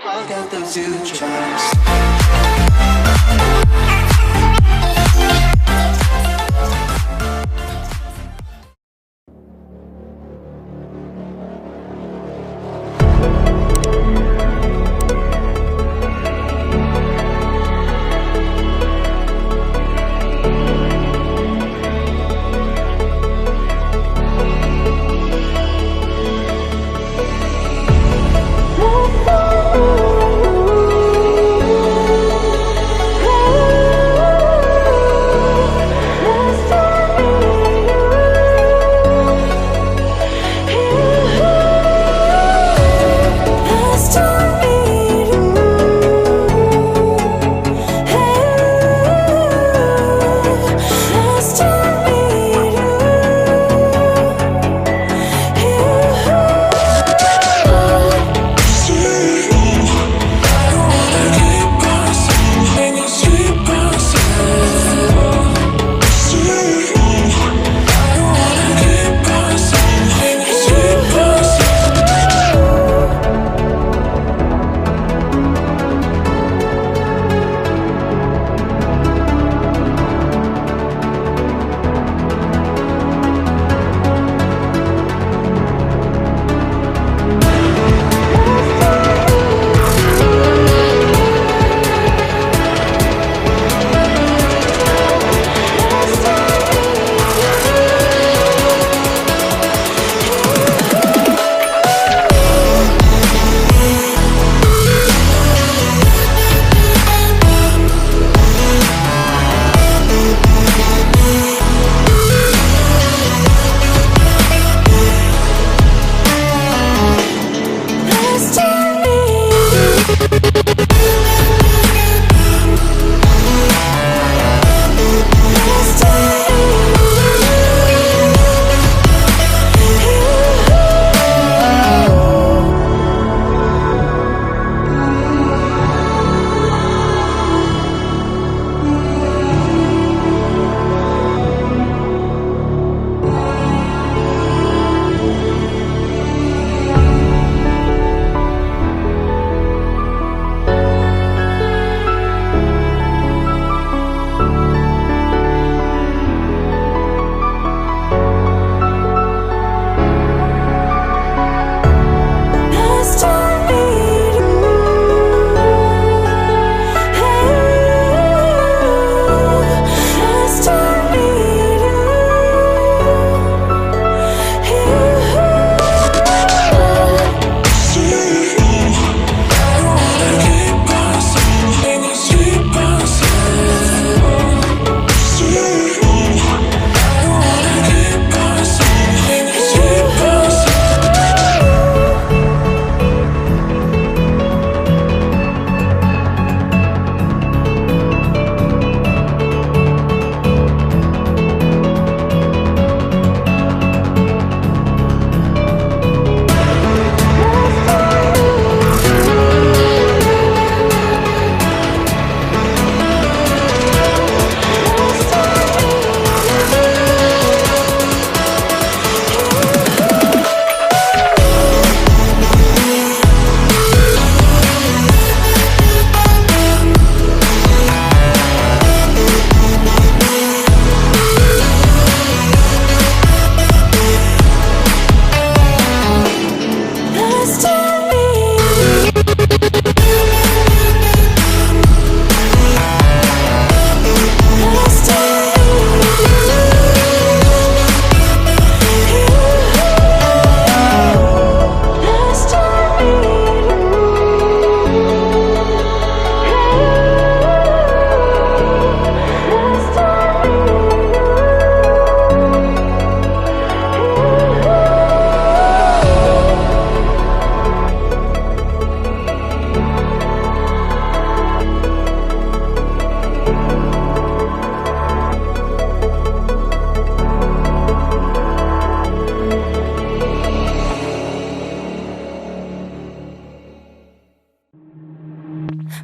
I got those two tracks.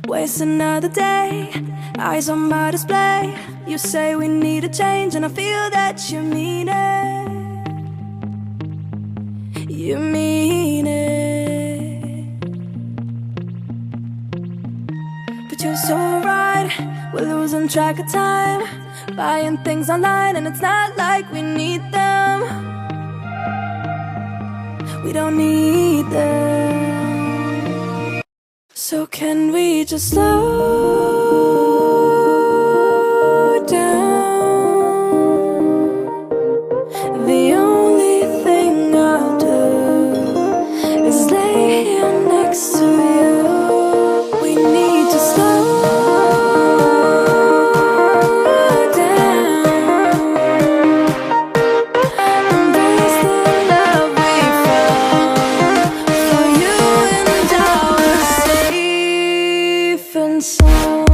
Waste another day, eyes on my display. You say we need a change and I feel that you mean it. You mean it. to so right. We're losing track of time, buying things online, and it's not like we need them. We don't need them. So can we just slow down? The only thing I'll do is lay here next to you. We need to slow down. Embrace the love we found. For you and I are safe and sound.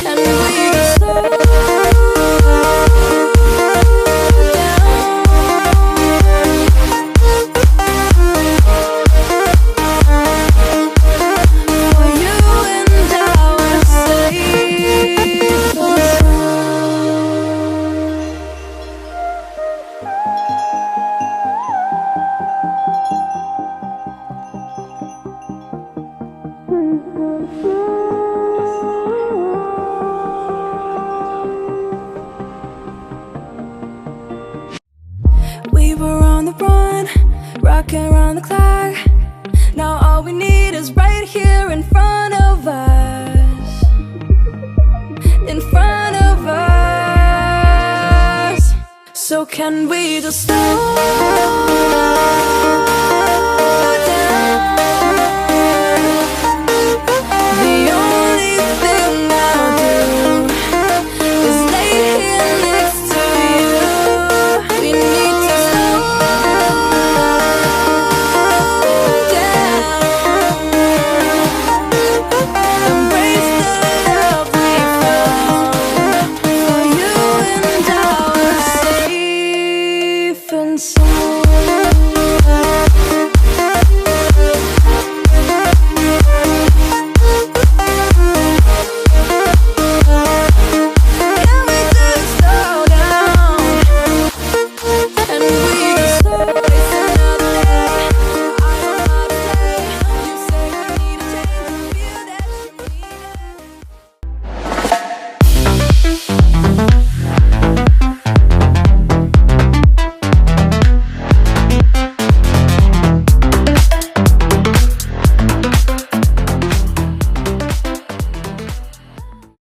And we just slow down. For you and I are safe and We were on the run, rocking around the clock. Now all we need is right here in front of us. In front of us. So can we just slow